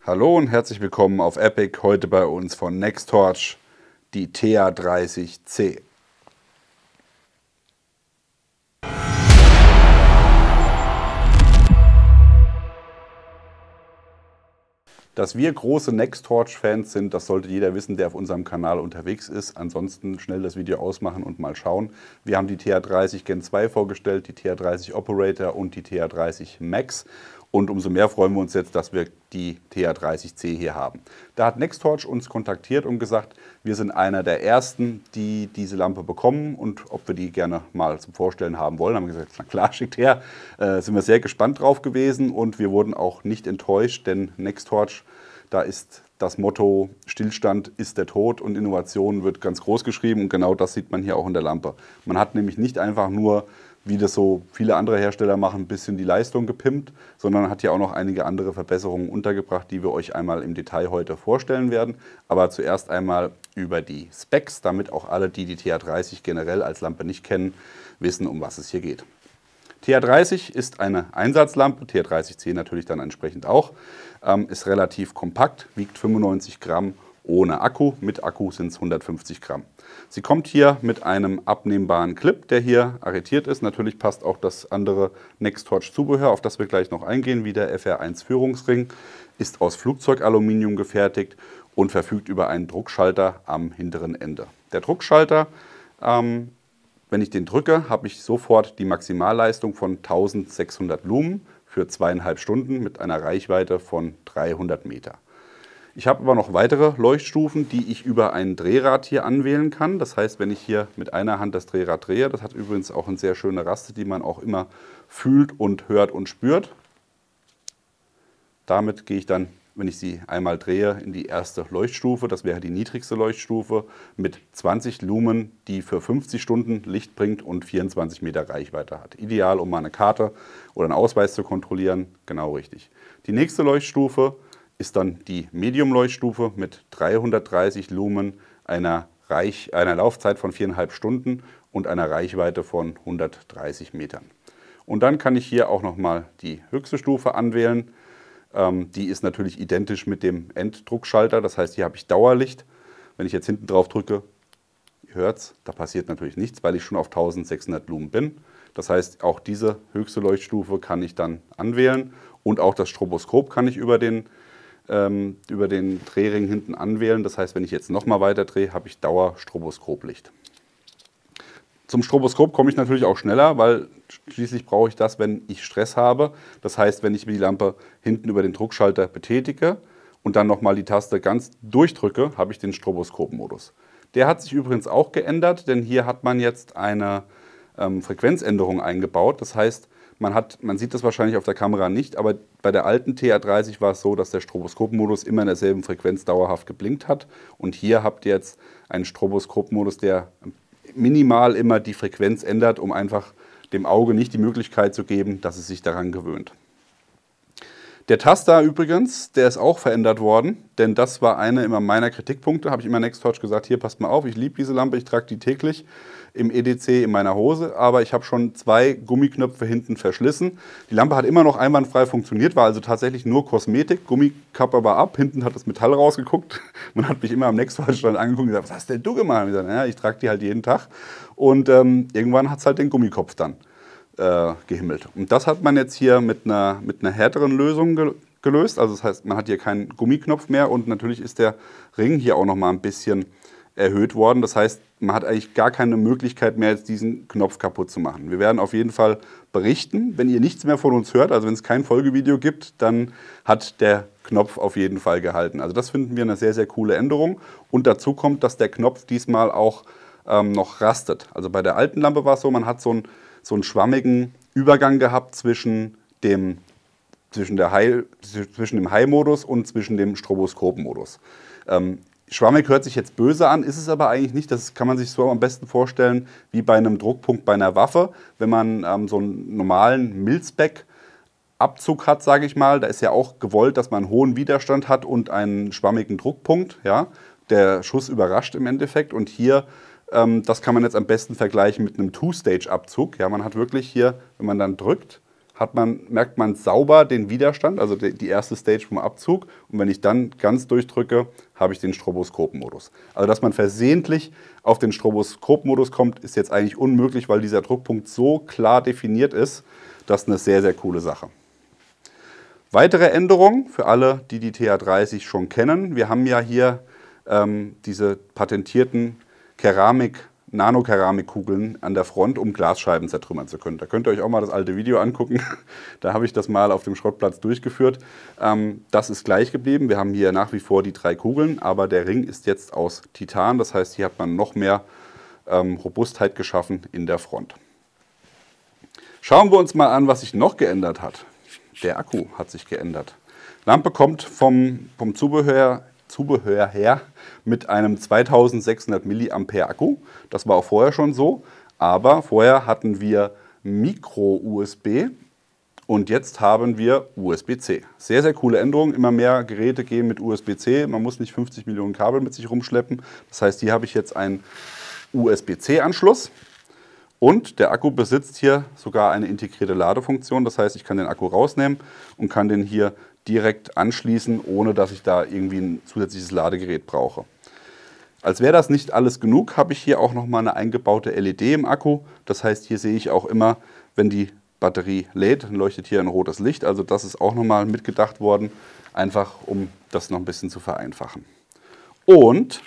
Hallo und herzlich willkommen auf Epic. Heute bei uns von Nextorch die TH30C. Dass wir große Nextorch-Fans sind, das sollte jeder wissen, der auf unserem Kanal unterwegs ist. Ansonsten schnell das Video ausmachen und mal schauen. Wir haben die TH30 Gen 2 vorgestellt, die TH30 Operator und die TH30 Max. Und umso mehr freuen wir uns jetzt, dass wir die TH30C hier haben. Da hat Nextorch uns kontaktiert und gesagt, wir sind einer der Ersten, die diese Lampe bekommen und ob wir die gerne mal zum Vorstellen haben wollen. Haben wir gesagt, na klar, schickt her. Sind wir sehr gespannt drauf gewesen und wir wurden auch nicht enttäuscht, denn Nextorch, da ist das Motto, Stillstand ist der Tod und Innovation wird ganz groß geschrieben und genau das sieht man hier auch in der Lampe. Man hat nämlich nicht einfach nur, wie das so viele andere Hersteller machen, ein bisschen die Leistung gepimpt, sondern hat ja auch noch einige andere Verbesserungen untergebracht, die wir euch einmal im Detail heute vorstellen werden. Aber zuerst einmal über die Specs, damit auch alle, die die TH30 generell als Lampe nicht kennen, wissen, um was es hier geht. TH30 ist eine Einsatzlampe, TH30C natürlich dann entsprechend auch, ist relativ kompakt, wiegt 95 Gramm ohne Akku, mit Akku sind es 150 Gramm. Sie kommt hier mit einem abnehmbaren Clip, der hier arretiert ist. Natürlich passt auch das andere Nextorch Zubehör, auf das wir gleich noch eingehen, wie der FR1 Führungsring, ist aus Flugzeugaluminium gefertigt und verfügt über einen Druckschalter am hinteren Ende. Der Druckschalter, wenn ich den drücke, habe ich sofort die Maximalleistung von 1600 Lumen für 2,5 Stunden mit einer Reichweite von 300 Meter. Ich habe aber noch weitere Leuchtstufen, die ich über ein Drehrad hier anwählen kann. Das heißt, wenn ich hier mit einer Hand das Drehrad drehe, das hat übrigens auch eine sehr schöne Raste, die man auch immer fühlt und hört und spürt. Damit gehe ich dann, wenn ich sie einmal drehe, in die erste Leuchtstufe. Das wäre die niedrigste Leuchtstufe mit 20 Lumen, die für 50 Stunden Licht bringt und 24 Meter Reichweite hat. Ideal, um mal eine Karte oder einen Ausweis zu kontrollieren. Genau richtig. Die nächste Leuchtstufe ist dann die Medium-Leuchtstufe mit 330 Lumen, einer Laufzeit von 4,5 Stunden und einer Reichweite von 130 Metern. Und dann kann ich hier auch nochmal die höchste Stufe anwählen. Die ist natürlich identisch mit dem Enddruckschalter, das heißt, hier habe ich Dauerlicht. Wenn ich jetzt hinten drauf drücke, ihr hört es, da passiert natürlich nichts, weil ich schon auf 1600 Lumen bin. Das heißt, auch diese höchste Leuchtstufe kann ich dann anwählen und auch das Stroboskop kann ich über den Drehring hinten anwählen. Das heißt, wenn ich jetzt nochmal weiter drehe, habe ich Dauer-Stroboskoplicht. Zum Stroboskop komme ich natürlich auch schneller, weil schließlich brauche ich das, wenn ich Stress habe. Das heißt, wenn ich die Lampe hinten über den Druckschalter betätige und dann nochmal die Taste ganz durchdrücke, habe ich den Stroboskop-Modus. Der hat sich übrigens auch geändert, denn hier hat man jetzt eine Frequenzänderung eingebaut. Das heißt, man sieht das wahrscheinlich auf der Kamera nicht, aber bei der alten TH30 war es so, dass der Stroboskop-Modus immer in derselben Frequenz dauerhaft geblinkt hat. Und hier habt ihr jetzt einen Stroboskop-Modus, der minimal immer die Frequenz ändert, um einfach dem Auge nicht die Möglichkeit zu geben, dass es sich daran gewöhnt. Der Taster übrigens, der ist auch verändert worden, denn das war einer immer meiner Kritikpunkte. Habe ich immer Nextorch gesagt, hier passt mal auf, ich liebe diese Lampe, ich trage die täglich im EDC in meiner Hose, aber ich habe schon 2 Gummiknöpfe hinten verschlissen. Die Lampe hat immer noch einwandfrei funktioniert, war also tatsächlich nur Kosmetik, Gummikappe war ab, hinten hat das Metall rausgeguckt. Man hat mich immer am Nextorch-Stand angeguckt und gesagt, was hast denn du gemacht? Und ich gesagt, ja, ich trage die halt jeden Tag und irgendwann hat es halt den Gummikopf dann gehimmelt. Und das hat man jetzt hier mit einer härteren Lösung gelöst. Also das heißt, man hat hier keinen Gummiknopf mehr und natürlich ist der Ring hier auch noch mal ein bisschen erhöht worden. Das heißt, man hat eigentlich gar keine Möglichkeit mehr, jetzt diesen Knopf kaputt zu machen. Wir werden auf jeden Fall berichten. Wenn ihr nichts mehr von uns hört, also wenn es kein Folgevideo gibt, dann hat der Knopf auf jeden Fall gehalten. Also das finden wir eine sehr, sehr coole Änderung. Und dazu kommt, dass der Knopf diesmal auch noch rastet. Also bei der alten Lampe war es so, man hat so einen schwammigen Übergang gehabt zwischen dem High-Modus und zwischen dem Stroboskop-Modus. Schwammig hört sich jetzt böse an, ist es aber eigentlich nicht. Das kann man sich so am besten vorstellen wie bei einem Druckpunkt bei einer Waffe. Wenn man so einen normalen Mil-Spec-Abzug hat, sage ich mal, da ist ja auch gewollt, dass man einen hohen Widerstand hat und einen schwammigen Druckpunkt. Ja? Der Schuss überrascht im Endeffekt und hier das kann man jetzt am besten vergleichen mit einem Two-Stage-Abzug. Ja, man hat wirklich hier, wenn man dann drückt, merkt man sauber den Widerstand, also die erste Stage vom Abzug. Und wenn ich dann ganz durchdrücke, habe ich den Stroboskop-Modus. Also dass man versehentlich auf den Stroboskop-Modus kommt, ist jetzt eigentlich unmöglich, weil dieser Druckpunkt so klar definiert ist. Das ist eine sehr, sehr coole Sache. Weitere Änderungen für alle, die die TH30 schon kennen. Wir haben ja hier diese patentierten Nanokeramikkugeln an der Front, um Glasscheiben zertrümmern zu können. Da könnt ihr euch auch mal das alte Video angucken. Da habe ich das mal auf dem Schrottplatz durchgeführt. Das ist gleich geblieben. Wir haben hier nach wie vor die 3 Kugeln, aber der Ring ist jetzt aus Titan. Das heißt, hier hat man noch mehr Robustheit geschaffen in der Front. Schauen wir uns mal an, was sich noch geändert hat. Der Akku hat sich geändert. Lampe kommt vom Zubehör her mit einem 2600 mAh Akku. Das war auch vorher schon so, aber vorher hatten wir Micro-USB und jetzt haben wir USB-C. Sehr, sehr coole Änderung. Immer mehr Geräte gehen mit USB-C. Man muss nicht 50 Millionen Kabel mit sich rumschleppen. Das heißt, hier habe ich jetzt einen USB-C-Anschluss. Und der Akku besitzt hier sogar eine integrierte Ladefunktion. Das heißt, ich kann den Akku rausnehmen und kann den hier direkt anschließen, ohne dass ich da irgendwie ein zusätzliches Ladegerät brauche. Als wäre das nicht alles genug, habe ich hier auch nochmal eine eingebaute LED im Akku. Das heißt, hier sehe ich auch immer, wenn die Batterie lädt, dann leuchtet hier ein rotes Licht. Also das ist auch nochmal mitgedacht worden, einfach um das noch ein bisschen zu vereinfachen. Und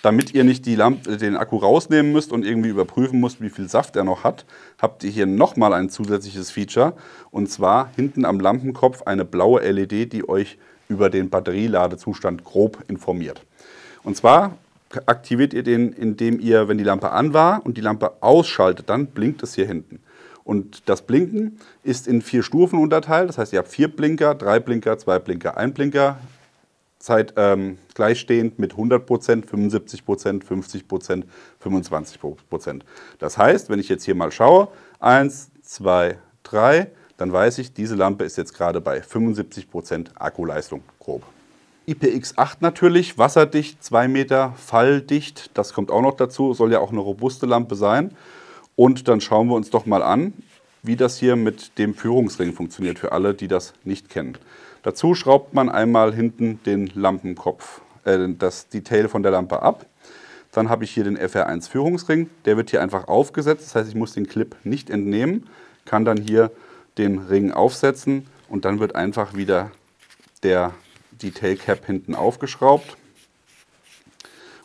damit ihr nicht den Akku rausnehmen müsst und irgendwie überprüfen müsst, wie viel Saft er noch hat, habt ihr hier nochmal ein zusätzliches Feature. Und zwar hinten am Lampenkopf eine blaue LED, die euch über den Batterieladezustand grob informiert. Und zwar aktiviert ihr den, indem ihr, wenn die Lampe an war und die Lampe ausschaltet, dann blinkt es hier hinten. Und das Blinken ist in 4 Stufen unterteilt. Das heißt, ihr habt 4 Blinker, 3 Blinker, 2 Blinker, 1 Blinker. Gleichstehend mit 100%, 75%, 50%, 25%. Das heißt, wenn ich jetzt hier mal schaue, 1, 2, 3, dann weiß ich, diese Lampe ist jetzt gerade bei 75% Akkuleistung grob. IPX8 natürlich, wasserdicht, 2 Meter, falldicht, das kommt auch noch dazu, soll ja auch eine robuste Lampe sein. Und dann schauen wir uns doch mal an, wie das hier mit dem Führungsring funktioniert, für alle, die das nicht kennen. Dazu schraubt man einmal hinten den Lampenkopf, das Detail von der Lampe ab. Dann habe ich hier den FR1 Führungsring, der wird hier einfach aufgesetzt, das heißt, ich muss den Clip nicht entnehmen, kann dann hier den Ring aufsetzen und dann wird einfach wieder der Detail Cap hinten aufgeschraubt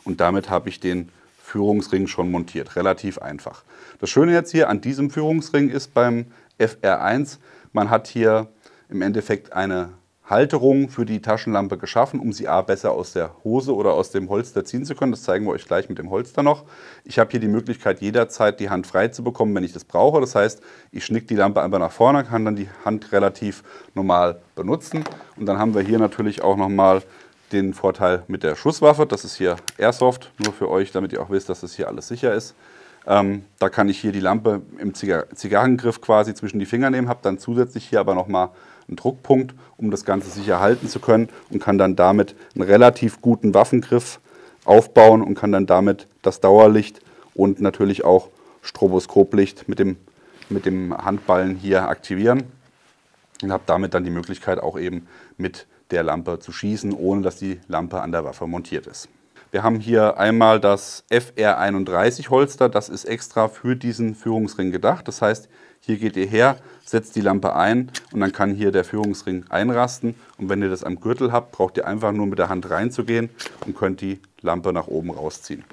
und damit habe ich den Führungsring schon montiert, relativ einfach. Das Schöne jetzt hier an diesem Führungsring ist beim FR1, man hat hier im Endeffekt eine Halterung für die Taschenlampe geschaffen, um sie besser aus der Hose oder aus dem Holster ziehen zu können. Das zeigen wir euch gleich mit dem Holster noch. Ich habe hier die Möglichkeit, jederzeit die Hand frei zu bekommen, wenn ich das brauche. Das heißt, ich schnicke die Lampe einfach nach vorne, kann dann die Hand relativ normal benutzen. Und dann haben wir hier natürlich auch nochmal den Vorteil mit der Schusswaffe. Das ist hier Airsoft, nur für euch, damit ihr auch wisst, dass das hier alles sicher ist. Da kann ich hier die Lampe im Zigarrengriff quasi zwischen die Finger nehmen, habe dann zusätzlich hier aber nochmal einen Druckpunkt, um das Ganze sicher halten zu können und kann dann damit einen relativ guten Waffengriff aufbauen und kann dann damit das Dauerlicht und natürlich auch Stroboskoplicht mit dem Handballen hier aktivieren und habe damit dann die Möglichkeit auch eben mit der Lampe zu schießen, ohne dass die Lampe an der Waffe montiert ist. Wir haben hier einmal das FR31 Holster, das ist extra für diesen Führungsring gedacht. Das heißt, hier geht ihr her, setzt die Lampe ein und dann kann hier der Führungsring einrasten. Und wenn ihr das am Gürtel habt, braucht ihr einfach nur mit der Hand reinzugehen und könnt die Lampe nach oben rausziehen.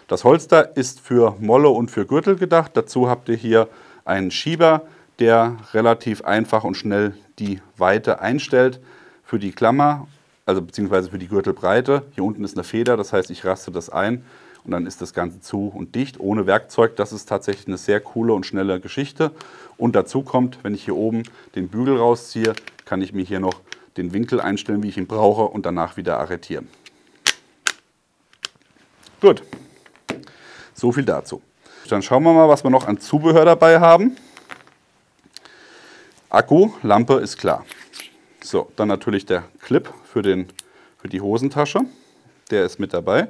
Das Holster ist für Molle und für Gürtel gedacht. Dazu habt ihr hier einen Schieber, der relativ einfach und schnell die Weite einstellt für die Klammer, also beziehungsweise für die Gürtelbreite. Hier unten ist eine Feder, das heißt, ich raste das ein und dann ist das Ganze zu und dicht, ohne Werkzeug. Das ist tatsächlich eine sehr coole und schnelle Geschichte. Und dazu kommt, wenn ich hier oben den Bügel rausziehe, kann ich mir hier noch den Winkel einstellen, wie ich ihn brauche und danach wieder arretieren. Gut, so viel dazu. Dann schauen wir mal, was wir noch an Zubehör dabei haben. Akku, Lampe ist klar. So, dann natürlich der Clip für die Hosentasche. Der ist mit dabei.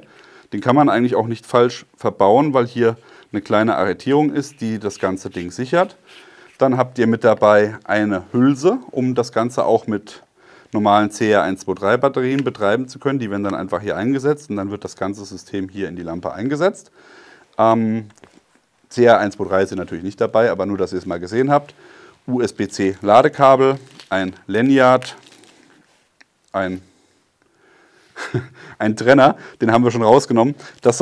Den kann man eigentlich auch nicht falsch verbauen, weil hier eine kleine Arretierung ist, die das ganze Ding sichert. Dann habt ihr mit dabei eine Hülse, um das Ganze auch mit normalen CR123 Batterien betreiben zu können. Die werden dann einfach hier eingesetzt und dann wird das ganze System hier in die Lampe eingesetzt. CR123 sind natürlich nicht dabei, aber nur, dass ihr es mal gesehen habt. USB-C Ladekabel, ein Lanyard, ein Trenner, den haben wir schon rausgenommen. Das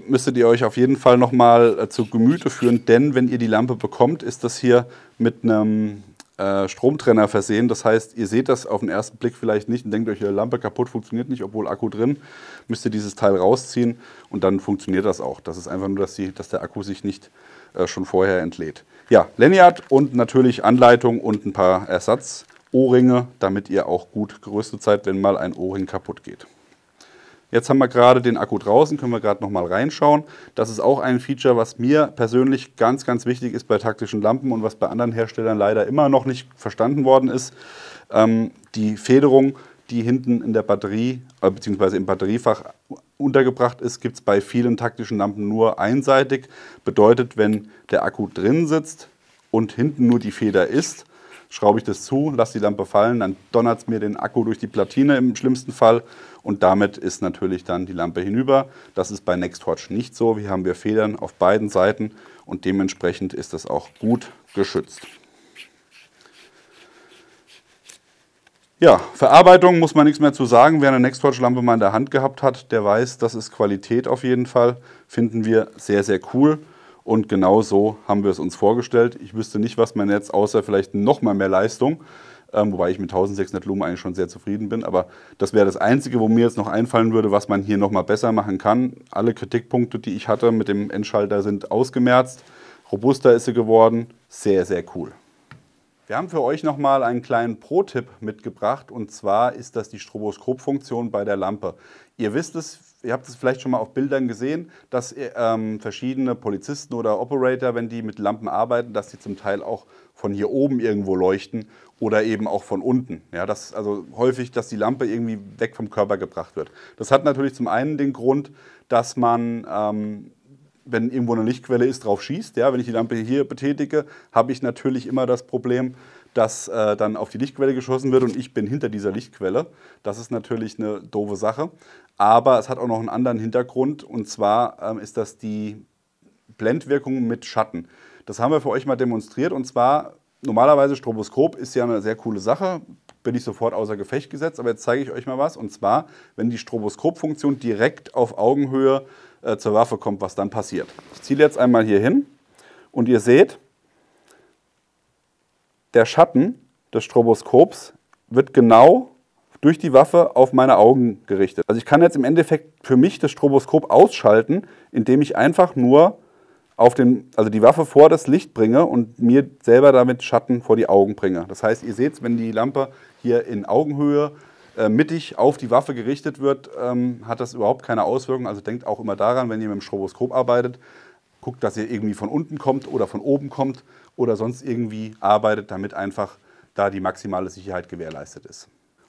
müsstet ihr euch auf jeden Fall nochmal zu Gemüte führen, denn wenn ihr die Lampe bekommt, ist das hier mit einem Stromtrenner versehen. Das heißt, ihr seht das auf den ersten Blick vielleicht nicht und denkt euch, die Lampe kaputt, funktioniert nicht, obwohl Akku drin. Müsst ihr dieses Teil rausziehen und dann funktioniert das auch. Das ist einfach nur, dass der Akku sich nicht schon vorher entlädt. Ja, Lanyard und natürlich Anleitung und ein paar Ersatz-Ohrringe, damit ihr auch gut gerüstet seid, wenn mal ein Ohrring kaputt geht. Jetzt haben wir gerade den Akku draußen, können wir gerade noch mal reinschauen. Das ist auch ein Feature, was mir persönlich ganz, ganz wichtig ist bei taktischen Lampen und was bei anderen Herstellern leider immer noch nicht verstanden worden ist. Die Federung, die hinten in der Batterie bzw. im Batteriefach untergebracht ist, gibt es bei vielen taktischen Lampen nur einseitig. Bedeutet, wenn der Akku drin sitzt und hinten nur die Feder ist, schraube ich das zu, lasse die Lampe fallen, dann donnert es mir den Akku durch die Platine im schlimmsten Fall und damit ist natürlich dann die Lampe hinüber. Das ist bei NextTorch nicht so. Hier haben wir Federn auf beiden Seiten und dementsprechend ist das auch gut geschützt. Ja, Verarbeitung muss man nichts mehr zu sagen. Wer eine NextTorch-Lampe mal in der Hand gehabt hat, der weiß, das ist Qualität auf jeden Fall. Finden wir sehr, sehr cool. Und genau so haben wir es uns vorgestellt. Ich wüsste nicht, was man jetzt, außer vielleicht noch mal mehr Leistung, wobei ich mit 1600 Lumen eigentlich schon sehr zufrieden bin. Aber das wäre das Einzige, wo mir jetzt noch einfallen würde, was man hier noch mal besser machen kann. Alle Kritikpunkte, die ich hatte mit dem Endschalter, sind ausgemerzt. Robuster ist sie geworden. Sehr, sehr cool. Wir haben für euch noch mal einen kleinen Pro-Tipp mitgebracht. Und zwar ist das die Stroboskop-Funktion bei der Lampe. Ihr wisst es, ihr habt es vielleicht schon mal auf Bildern gesehen, dass verschiedene Polizisten oder Operator, wenn die mit Lampen arbeiten, dass die zum Teil auch von hier oben irgendwo leuchten oder eben auch von unten. Ja, das also häufig, dass die Lampe irgendwie weg vom Körper gebracht wird. Das hat natürlich zum einen den Grund, dass man, wenn irgendwo eine Lichtquelle ist, drauf schießt. Ja, wenn ich die Lampe hier betätige, habe ich natürlich immer das Problem, dass dann auf die Lichtquelle geschossen wird und ich bin hinter dieser Lichtquelle. Das ist natürlich eine doofe Sache. Aber es hat auch noch einen anderen Hintergrund und zwar ist das die Blendwirkung mit Schatten. Das haben wir für euch mal demonstriert und zwar normalerweise Stroboskop ist ja eine sehr coole Sache, bin ich sofort außer Gefecht gesetzt, aber jetzt zeige ich euch mal was und zwar, wenn die Stroboskopfunktion direkt auf Augenhöhe zur Waffe kommt, was dann passiert. Ich ziele jetzt einmal hier hin und ihr seht, der Schatten des Stroboskops wird genau durch die Waffe auf meine Augen gerichtet. Also ich kann jetzt im Endeffekt für mich das Stroboskop ausschalten, indem ich einfach nur also die Waffe vor das Licht bringe und mir selber damit Schatten vor die Augen bringe. Das heißt, ihr seht, wenn die Lampe hier in Augenhöhe mittig auf die Waffe gerichtet wird, hat das überhaupt keine Auswirkung. Also denkt auch immer daran, wenn ihr mit dem Stroboskop arbeitet, guckt, dass ihr irgendwie von unten kommt oder von oben kommt oder sonst irgendwie arbeitet, damit einfach da die maximale Sicherheit gewährleistet ist.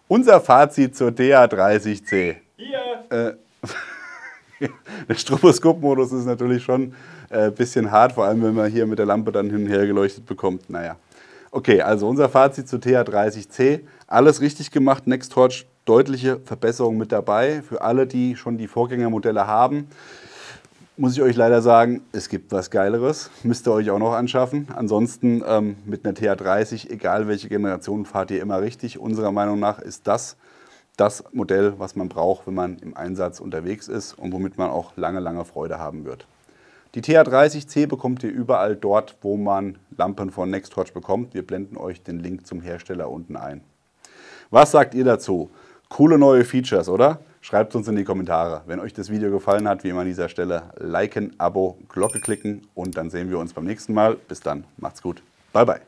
Unser Fazit zur TH30C. Hier! Der Stroboskop-Modus ist natürlich schon ein bisschen hart, vor allem wenn man hier mit der Lampe dann hin und her geleuchtet bekommt. Naja. Okay, also unser Fazit zur TH30C. Alles richtig gemacht, NextTorch, deutliche Verbesserungen mit dabei. Für alle, die schon die Vorgängermodelle haben, muss ich euch leider sagen, es gibt was Geileres. Müsst ihr euch auch noch anschaffen. Ansonsten mit einer TH30, egal welche Generation, fahrt ihr immer richtig. Unserer Meinung nach ist das Modell, was man braucht, wenn man im Einsatz unterwegs ist und womit man auch lange, lange Freude haben wird. Die TH30C bekommt ihr überall dort, wo man Lampen von NextTorch bekommt. Wir blenden euch den Link zum Hersteller unten ein. Was sagt ihr dazu? Coole neue Features, oder? Schreibt uns in die Kommentare. Wenn euch das Video gefallen hat, wie immer an dieser Stelle, liken, Abo, Glocke klicken und dann sehen wir uns beim nächsten Mal. Bis dann, macht's gut. Bye, bye.